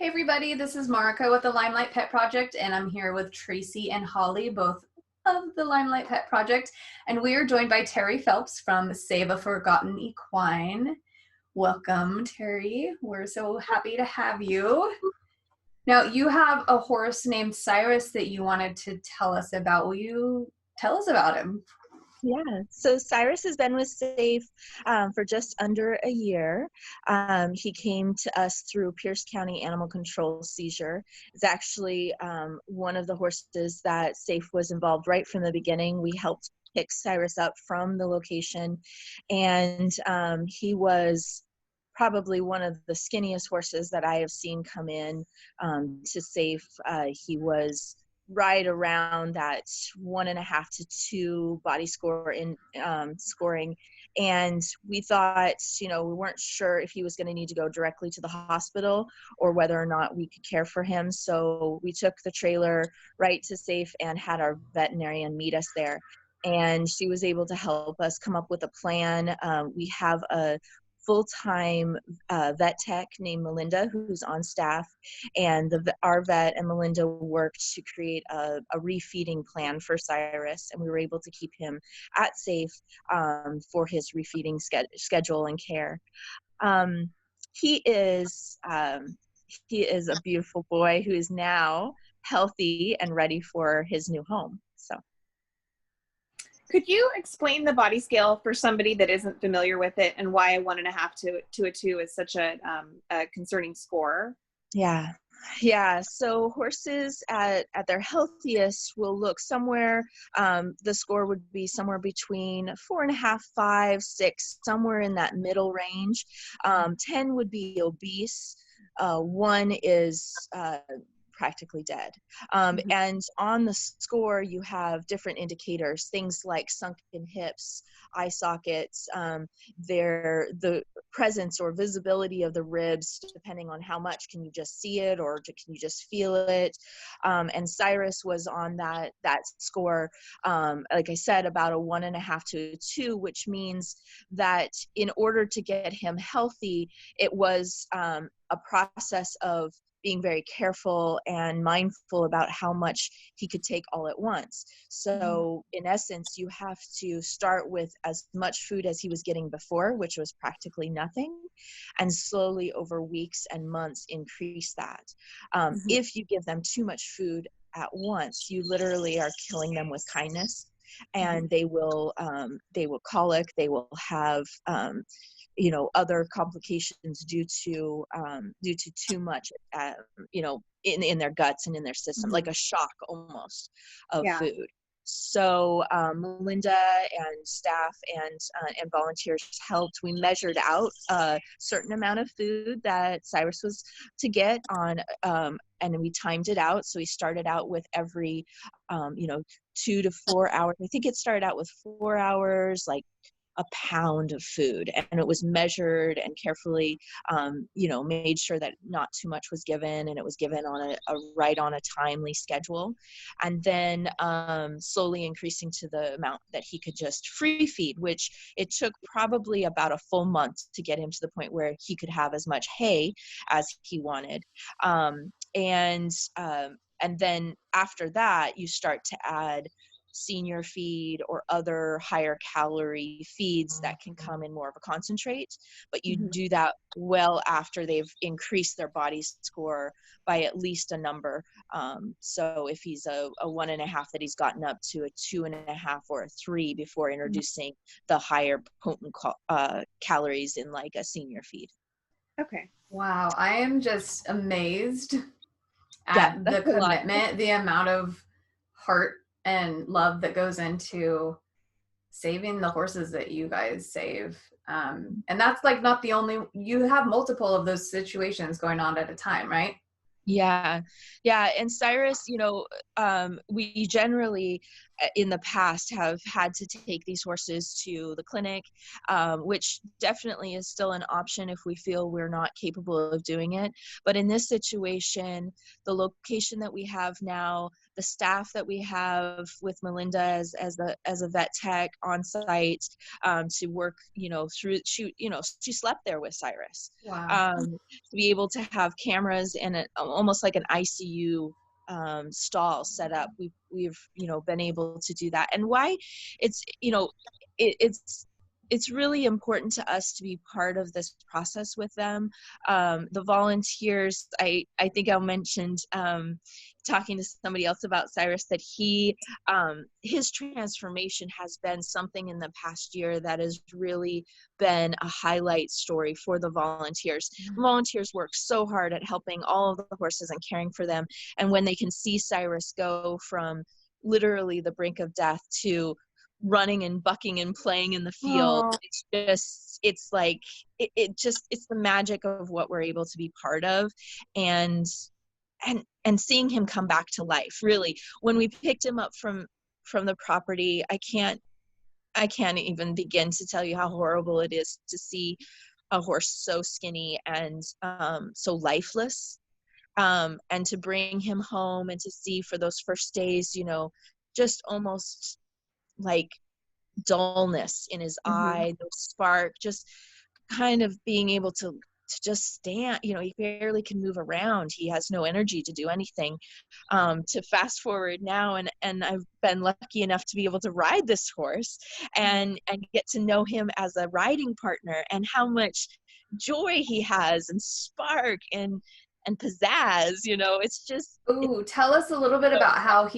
Hey everybody, this is Marika with the Limelight Pet Project, and I'm here with Tracy and Holly, both of the Limelight Pet Project, and we are joined by Terry Phelps from Save a Forgotten Equine. Welcome, Terry. We're so happy to have you. Now, you have a horse named Cyrus that you wanted to tell us about. Will you tell us about him? Yeah, so Cyrus has been with Safe for just under a year. He came to us through Pierce County Animal Control seizure. It's actually one of the horses that Safe was involved right from the beginning. We helped pick Cyrus up from the location, and he was probably one of the skinniest horses that I have seen come in to Safe. He was right around that 1.5 to 2 body score in scoring, and we thought, we weren't sure if he was going to need to go directly to the hospital or whether or not we could care for him. So we took the trailer right to Safe and had our veterinarian meet us there, and she was able to help us come up with a plan. We have a full-time vet tech named Melinda who's on staff, and our vet and Melinda worked to create a refeeding plan for Cyrus, and we were able to keep him at Safe for his refeeding schedule and care. He is a beautiful boy who is now healthy and ready for his new home. So could you explain the body scale for somebody that isn't familiar with it, and why a 1.5 to a 2 is such a concerning score? Yeah. So horses at their healthiest will look somewhere, the score would be somewhere between 4.5, 5, 6, somewhere in that middle range. 10 would be obese. 1 is practically dead. And on the score, you have different indicators, things like sunken hips, eye sockets, the presence or visibility of the ribs, depending on how much. Can you just see it, or can you just feel it? And Cyrus was on that score, like I said, about a 1.5 to a 2, which means that in order to get him healthy, it was a process of being very careful and mindful about how much he could take all at once. So in essence, you have to start with as much food as he was getting before, which was practically nothing, and slowly over weeks and months increase that. If you give them too much food at once, you literally are killing them with kindness, and they will colic, they will have other complications due to too much, in their guts and in their system, like a shock almost of food. So Melinda and staff and volunteers helped. We measured out a certain amount of food that Cyrus was to get on, and we timed it out. So we started out with every 2 to 4 hours. I think it started out with 4 hours, like a pound of food, and it was measured and carefully made sure that not too much was given, and it was given on a timely schedule, and then slowly increasing to the amount that he could just free feed, which it took probably about a full month to get him to the point where he could have as much hay as he wanted. And then after that, you start to add senior feed or other higher calorie feeds that can come in more of a concentrate, but you do that well after they've increased their body score by at least a number. So if he's a 1.5, that he's gotten up to a 2.5 or a 3 before introducing the higher potent calories in like a senior feed. Okay. Wow, I am just amazed at the commitment, the amount of heart and love that goes into saving the horses that you guys save. And that's like not the only, you have multiple of those situations going on at a time, right? Yeah. And Cyrus, we generally in the past have had to take these horses to the clinic, which definitely is still an option if we feel we're not capable of doing it. But in this situation, the location that we have now, the staff that we have with Melinda as a vet tech on site, to work, through, she slept there with Cyrus. Wow. To be able to have cameras and almost like an ICU stall set up, we've been able to do that. And why it's it's really important to us to be part of this process with them. The volunteers, I think I mentioned, talking to somebody else about Cyrus, that his transformation has been something in the past year that has really been a highlight story for the volunteers. Volunteers work so hard at helping all of the horses and caring for them. And when they can see Cyrus go from literally the brink of death to running and bucking and playing in the field, it's the magic of what we're able to be part of. And seeing him come back to life, really. When we picked him up from the property, I can't even begin to tell you how horrible it is to see a horse so skinny and so lifeless, and to bring him home and to see for those first days, just almost like dullness in his eye, the spark, just kind of being able to just stand, he barely can move around. He has no energy to do anything. To fast forward now, and I've been lucky enough to be able to ride this horse and get to know him as a riding partner, and how much joy he has and spark and pizzazz, it's just. Ooh, tell us a little bit about how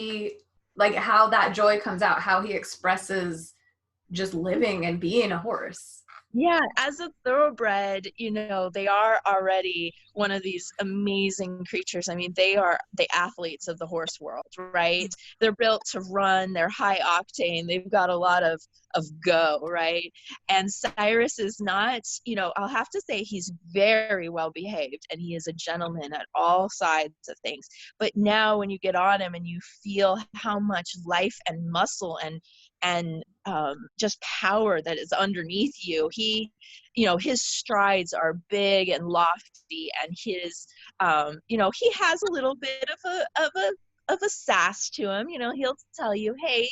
how that joy comes out, how he expresses just living and being a horse. Yeah, as a thoroughbred, they are already one of these amazing creatures. I mean, they are the athletes of the horse world, right? They're built to run, they're high octane, they've got a lot of go, right? And Cyrus is not, I'll have to say he's very well behaved, and he is a gentleman at all sides of things. But now when you get on him and you feel how much life and muscle and just power that is underneath you, his strides are big and lofty, and his he has a little bit of a sass to him. He'll tell you, hey,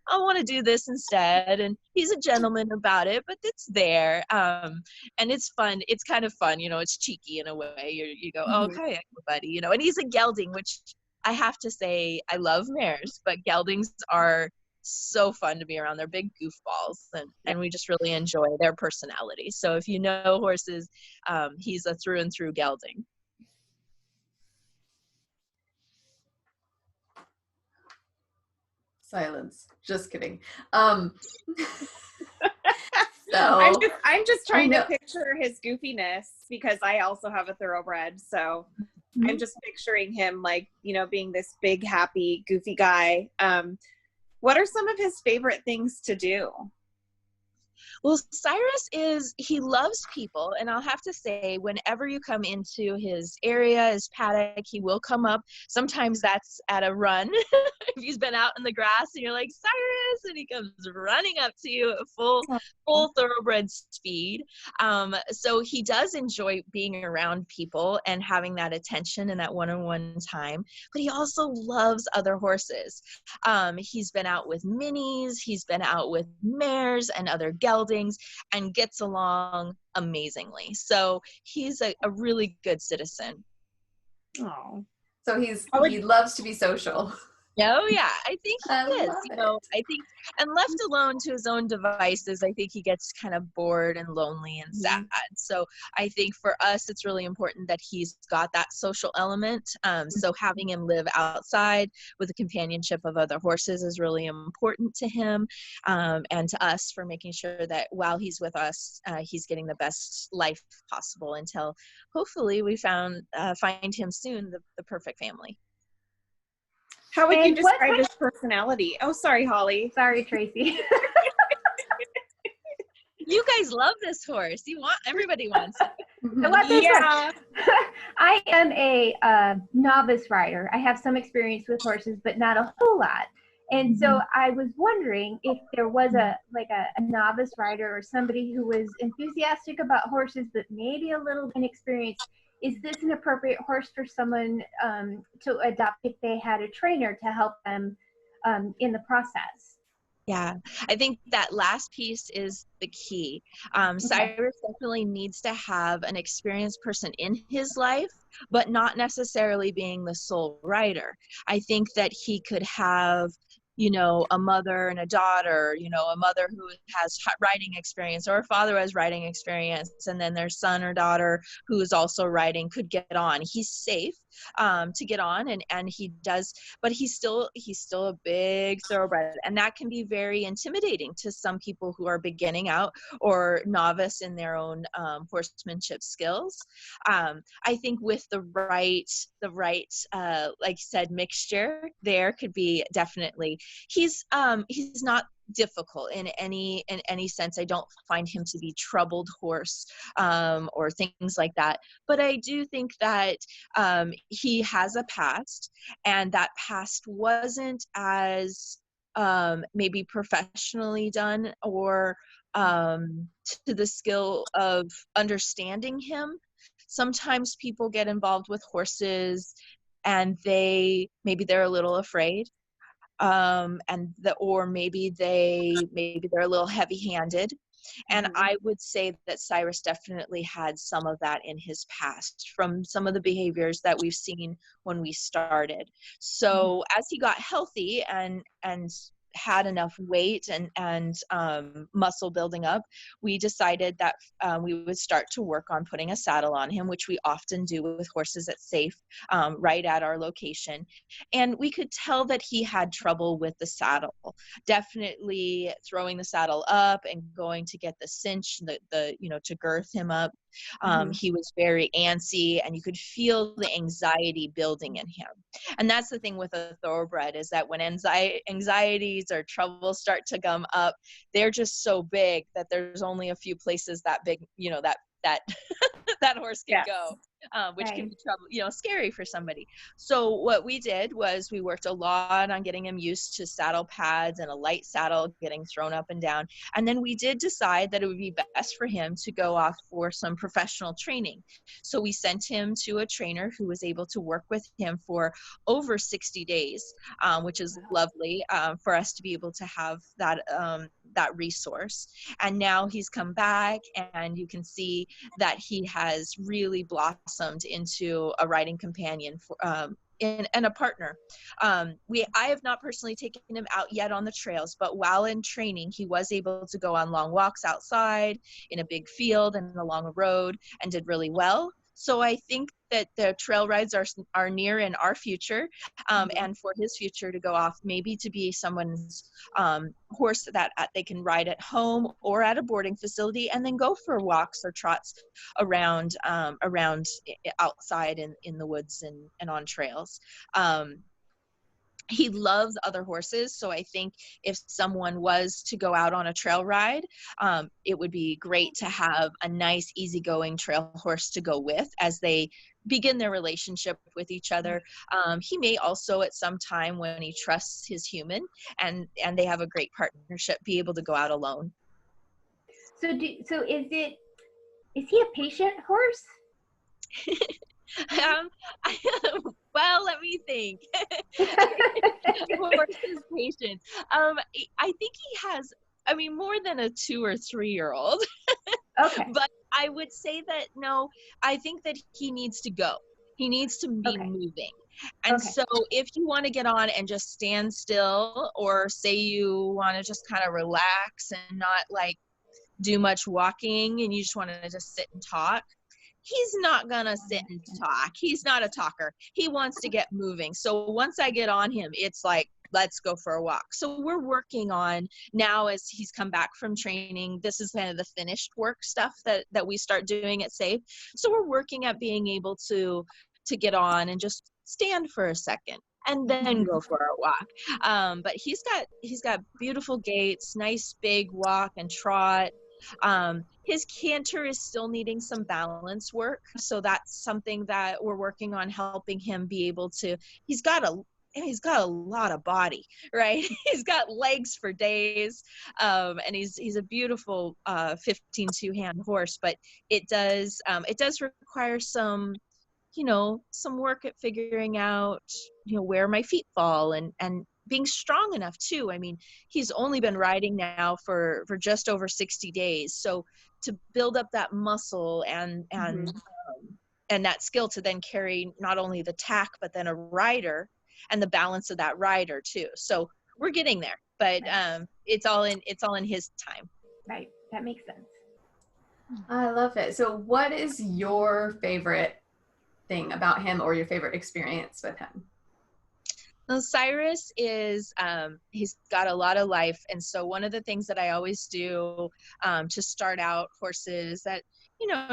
I want to do this instead, and he's a gentleman about it, but it's there. And it's fun. It's kind of fun, it's cheeky in a way. You go, oh, okay, buddy, and he's a gelding, which I have to say, I love mares, but geldings are so fun to be around. They're big goofballs, and we just really enjoy their personality. So if you know horses, he's a through and through gelding. Silence. Just kidding. So I'm just trying to picture his goofiness, because I also have a thoroughbred. So I'm just picturing him being this big, happy, goofy guy. What are some of his favorite things to do? Well, Cyrus he loves people, and I'll have to say, whenever you come into his area, his paddock, he will come up. Sometimes that's at a run. If he's been out in the grass and you're like, Cyrus, and he comes running up to you at full thoroughbred speed. So he does enjoy being around people and having that attention and that one-on-one time, but he also loves other horses. He's been out with minis, he's been out with mares and other geldings, and gets along amazingly. So he's a really good citizen. Oh, so he loves to be social. Oh yeah, I think he is. I think, and left alone to his own devices, I think he gets kind of bored and lonely and sad. So I think for us, it's really important that he's got that social element. So having him live outside with the companionship of other horses is really important to him, and to us, for making sure that while he's with us, he's getting the best life possible until hopefully we find him soon the perfect family. How would you describe his personality? Oh, sorry, Holly. Sorry, Tracy. You guys love this horse. Everybody wants it. I love this horse. I am a novice rider. I have some experience with horses, but not a whole lot. And so I was wondering if there was a novice rider or somebody who was enthusiastic about horses but maybe a little inexperienced. Is this an appropriate horse for someone to adopt if they had a trainer to help them in the process? Yeah, I think that last piece is the key. Cyrus definitely needs to have an experienced person in his life, but not necessarily being the sole rider. I think that he could have, you know, a mother and a daughter, you know, a mother who has riding experience or a father who has riding experience, and then their son or daughter who is also riding could get on. He's safe to get on, and he does, but he's still a big thoroughbred, and that can be very intimidating to some people who are beginning out or novice in their own horsemanship skills. I think with the right like you said, mixture, there could be definitely, he's not difficult in any sense. I don't find him to be troubled horse or things like that, but I do think that he has a past, and that past wasn't as maybe professionally done or to the skill of understanding him. Sometimes people get involved with horses and maybe they're a little afraid, or maybe they're a little heavy-handed. And I would say that Cyrus definitely had some of that in his past from some of the behaviors that we've seen when we started. So as he got healthy and had enough weight and muscle building up, we decided that we would start to work on putting a saddle on him, which we often do with horses at Safe, right at our location. And we could tell that he had trouble with the saddle, definitely throwing the saddle up and going to get the cinch, to girth him up. He was very antsy, and you could feel the anxiety building in him. And that's the thing with a thoroughbred, is that when anxieties or troubles start to come up, they're just so big that there's only a few places that big, that that horse can go, which can be scary for somebody. So what we did was we worked a lot on getting him used to saddle pads and a light saddle getting thrown up and down. And then we did decide that it would be best for him to go off for some professional training. So we sent him to a trainer who was able to work with him for over 60 days, which is lovely for us to be able to have that resource. And now he's come back, and you can see that he has really blossomed into a riding companion for, and a partner. I have not personally taken him out yet on the trails, but while in training, he was able to go on long walks outside in a big field and along a road, and did really well. So I think that the trail rides are near in our future, and for his future to go off, maybe to be someone's horse that they can ride at home or at a boarding facility, and then go for walks or trots around outside in the woods and on trails. He loves other horses, so I think if someone was to go out on a trail ride, it would be great to have a nice, easygoing trail horse to go with as they begin their relationship with each other. He may also, at some time when he trusts his human and they have a great partnership, be able to go out alone. So is he a patient horse? Well, let me think. Horse is patient. I think he has, more than a 2 or 3 year old. Okay. But I would say that no, I think that he needs to go. He needs to be moving. And so if you want to get on and just stand still, or say you want to just kind of relax and not do much walking, and you just want to just sit and talk, he's not gonna sit and talk. He's not a talker. He wants to get moving. So once I get on him, it's like, let's go for a walk. So we're working on now, as he's come back from training, this is kind of the finished work stuff that we start doing at Safe. So we're working at being able to get on and just stand for a second and then go for a walk. But he's got beautiful gaits, nice big walk and trot. His canter is still needing some balance work, so that's something that we're working on, helping him be able to. He's got a and he's got a lot of body, right? He's got legs for days, and he's a beautiful 15 two-hand horse, but it does require some, some work at figuring out, where my feet fall, and being strong enough too. I mean, he's only been riding now for just over 60 days. So to build up that muscle and that skill to then carry not only the tack, but then a rider and the balance of that rider too. So we're getting there, but it's all in his time. Right. That makes sense. I love it. So what is your favorite thing about him, or your favorite experience with him? Well, Cyrus is, he's got a lot of life. And so one of the things that I always do to start out horses that,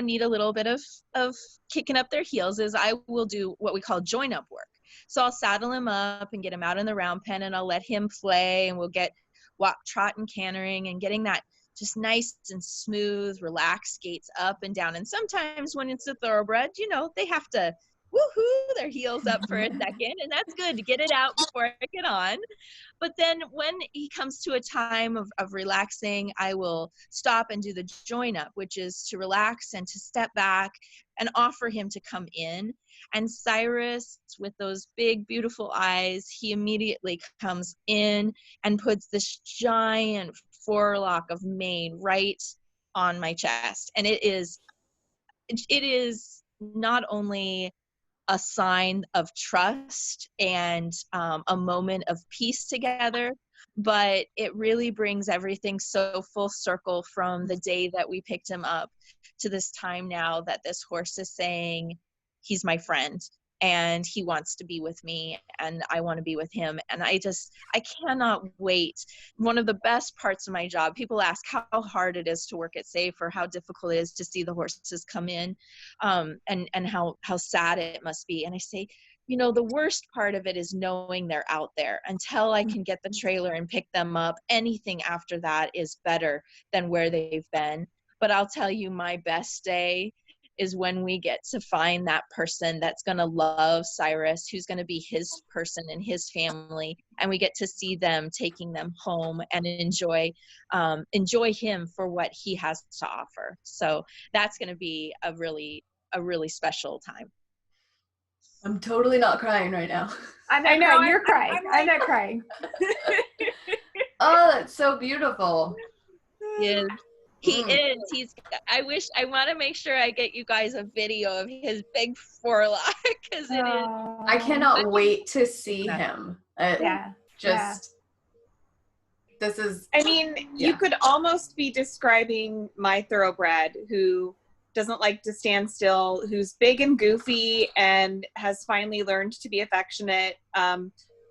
need a little bit of kicking up their heels is I will do what we call join up work. So I'll saddle him up and get him out in the round pen, and I'll let him play, and we'll get walk, trot, and cantering, and getting that just nice and smooth, relaxed gaits up and down. And sometimes when it's a thoroughbred, they have to woohoo their heels up for a second, and that's good to get it out before I get on. But then when he comes to a time of relaxing, I will stop and do the join up, which is to relax and to step back and offer him to come in. And Cyrus, with those big, beautiful eyes, he immediately comes in and puts this giant forelock of mane right on my chest. And it is not only a sign of trust and a moment of peace together, but it really brings everything so full circle from the day that we picked him up to this time now that this horse is saying he's my friend and he wants to be with me and I want to be with him. And I cannot wait. One of the best parts of my job, people ask how hard it is to work at SAFE or how difficult it is to see the horses come in, and how sad it must be. And I say, the worst part of it is knowing they're out there. Until I can get the trailer and pick them up, anything after that is better than where they've been. But I'll tell you, my best day is when we get to find that person that's going to love Cyrus, who's going to be his person and his family, and we get to see them taking them home and enjoy him for what he has to offer. So that's going to be a really special time. I'm totally not crying right now. I'm not crying. You're crying. I'm not crying. Oh, that's so beautiful. Yeah. He is. I want to make sure I get you guys a video of his big forelock, because it is. I cannot wait to see him. This is. I mean, you could almost be describing my thoroughbred who doesn't like to stand still, who's big and goofy and has finally learned to be affectionate.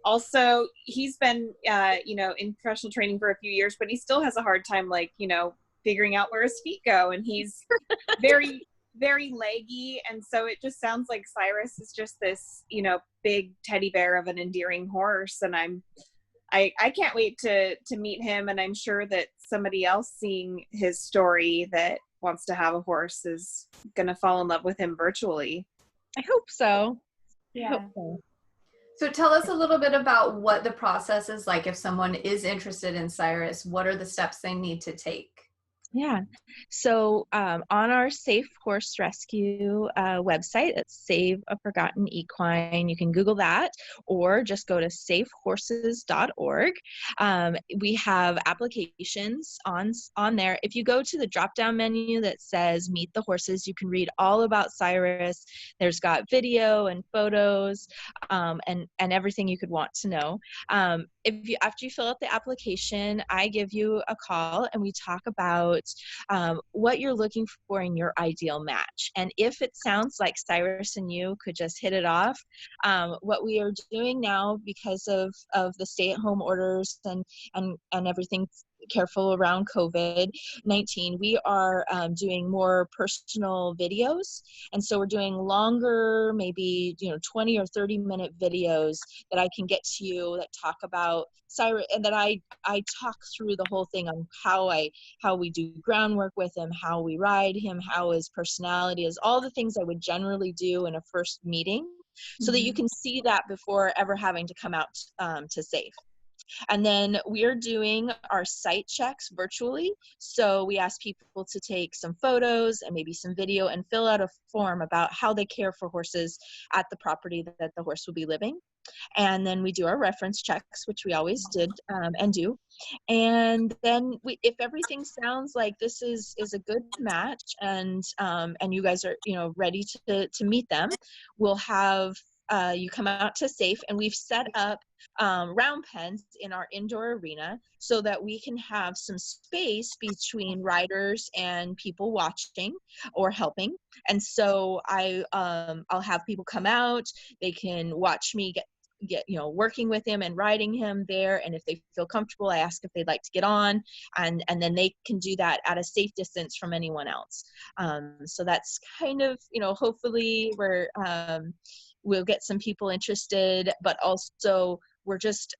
Also, he's been, in professional training for a few years, but he still has a hard time, figuring out where his feet go, and he's very, very leggy, and so it just sounds like Cyrus is just this, big teddy bear of an endearing horse, and I can't wait to meet him, and I'm sure that somebody else seeing his story that wants to have a horse is gonna fall in love with him virtually. I hope so. Yeah. I hope so. So tell us a little bit about what the process is like if someone is interested in Cyrus. What are the steps they need to take? Yeah. So on our Safe Horse Rescue website, it's Save a Forgotten Equine. You can Google that or just go to safehorses.org. We have applications on there. If you go to the drop-down menu that says Meet the Horses, you can read all about Cyrus. There's got video and photos and everything you could want to know. After you fill out the application, I give you a call and we talk about what you're looking for in your ideal match. And if it sounds like Cyrus and you could just hit it off, what we are doing now, because of the stay-at-home orders and everything careful around COVID-19, we are doing more personal videos. And so we're doing longer, maybe 20 or 30-minute videos that I can get to you that talk about Cyrus, and that I talk through the whole thing on how we do groundwork with him, how we ride him, how his personality is, all the things I would generally do in a first meeting. so that you can see that before ever having to come out to SAFE. And then we're doing our site checks virtually. So we ask people to take some photos and maybe some video and fill out a form about how they care for horses at the property that the horse will be living. And then we do our reference checks, which we always did and do. And then if everything sounds like this is a good match, and you guys are ready to meet them, we'll have you come out to SAFE, and we've set up round pens in our indoor arena so that we can have some space between riders and people watching or helping. And so I'll have people come out, they can watch me get working with him and riding him there, and if they feel comfortable, I ask if they'd like to get on, and then they can do that at a safe distance from anyone else. So that's kind of, hopefully we'll get some people interested, but also we're just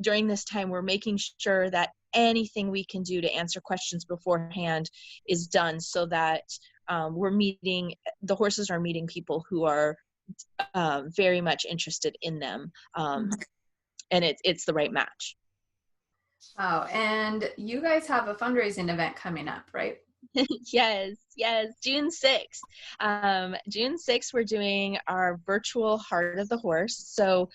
during this time we're making sure that anything we can do to answer questions beforehand is done, so that the horses are meeting people who are very much interested in them, and it's the right match. Wow, and you guys have a fundraising event coming up, right? Yes, June 6th. June 6th, we're doing our virtual Heart of the Horse. So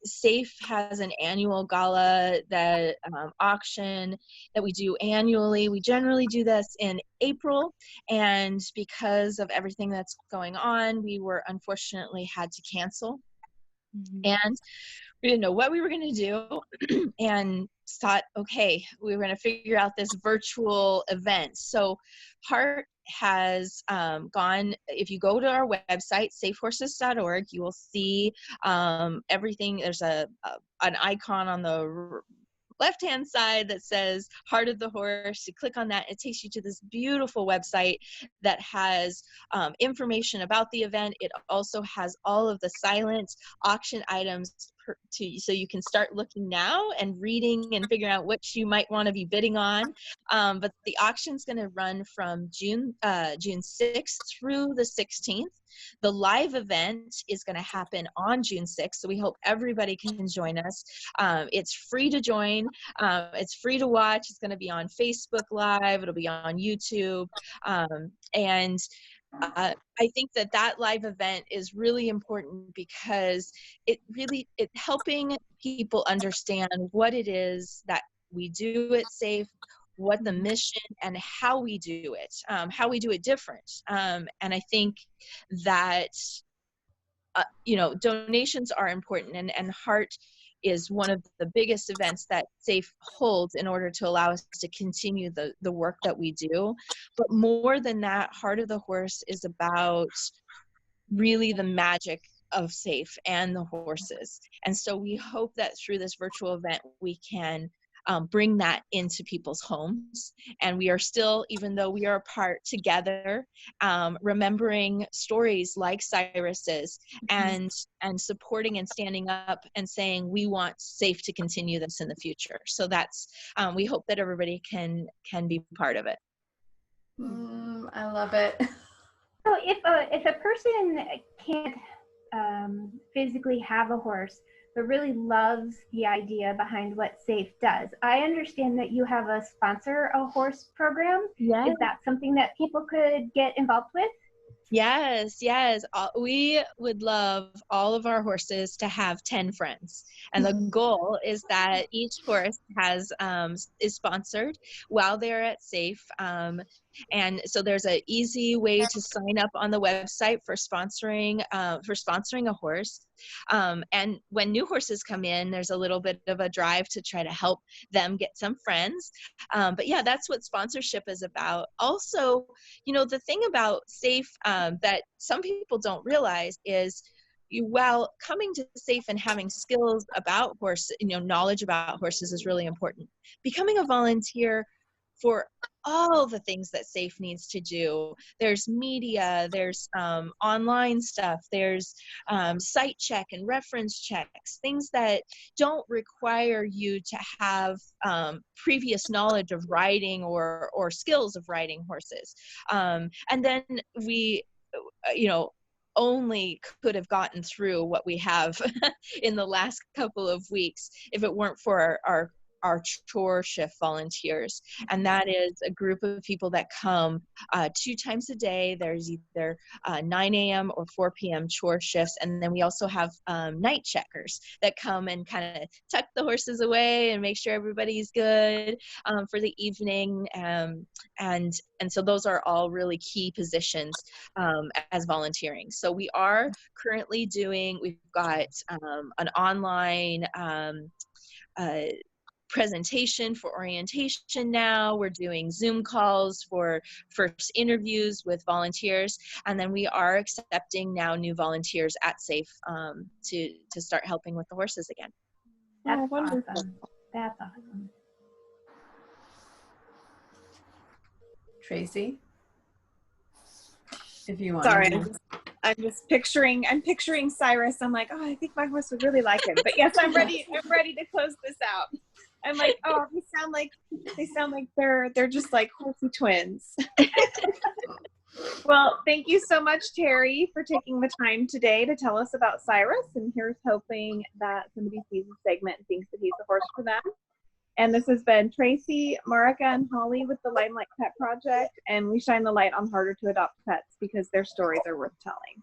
SAFE has an annual gala, that auction that we do annually. We generally do this in April, and because of everything that's going on, we were unfortunately had to cancel. And we didn't know what we were going to do, and thought, okay, we were going to figure out this virtual event. So Heart has gone, if you go to our website, safehorses.org, you will see everything. There's an icon on the left-hand side that says Heart of the Horse. You click on that, it takes you to this beautiful website that has information about the event. It also has all of the silent auction items so you can start looking now and reading and figuring out which you might want to be bidding on. But the auction's going to run from June 6th through the 16th. The live event is going to happen on June 6th, so we hope everybody can join us. It's free to join. It's free to watch. It's going to be on Facebook Live. It'll be on YouTube. And I think that live event is really important because it helping people understand what it is that we do at SAFE, what the mission, and how we do it different. And I think that donations are important, and Heart is one of the biggest events that SAFE holds in order to allow us to continue the work that we do. But more than that, Heart of the Horse is about really the magic of SAFE and the horses. And so we hope that through this virtual event, we can bring that into people's homes. And we are still, even though we are apart, together, remembering stories like Cyrus's, and supporting and standing up and saying we want SAFE to continue this in the future. So that's we hope that everybody can be part of it. I love it. So if a person can't physically have a horse, but really loves the idea behind what SAFE does, I understand that you have a sponsor a horse program. Yes. Is that something that people could get involved with? Yes. We would love all of our horses to have 10 friends. And the goal is that each horse is sponsored while they're at SAFE. And so there's an easy way to sign up on the website for sponsoring a horse. And when new horses come in, there's a little bit of a drive to try to help them get some friends. But yeah, that's what sponsorship is about. Also, the thing about SAFE that some people don't realize is, while coming to SAFE and having skills about horses, knowledge about horses is really important. Becoming a volunteer for all the things that SAFE needs to do. There's media, there's online stuff, there's site check and reference checks, things that don't require you to have previous knowledge of riding or skills of riding horses. And then we, only could have gotten through what we have in the last couple of weeks if it weren't for our chore shift volunteers. And that is a group of people that come 2 times a day. There's either 9 a.m. or 4 p.m. chore shifts. And then we also have night checkers that come and kind of tuck the horses away and make sure everybody's good for the evening. And so those are all really key positions as volunteering. So we are currently we've got an online presentation for orientation now. We're doing Zoom calls for first interviews with volunteers, and then we are accepting now new volunteers at SAFE to start helping with the horses again. That's awesome. That's awesome. Tracy, if you want. Sorry, I'm just picturing Cyrus. I'm like, oh, I think my horse would really like him. But yes, I'm ready to close this out. I'm like, oh, they sound like they're just like horsey twins. Well, thank you so much, Terry, for taking the time today to tell us about Cyrus. And here's hoping that somebody sees the segment and thinks that he's a horse for them. And this has been Tracy, Marika, and Holly with the Limelight Pet Project. And we shine the light on harder to adopt pets because their stories are worth telling.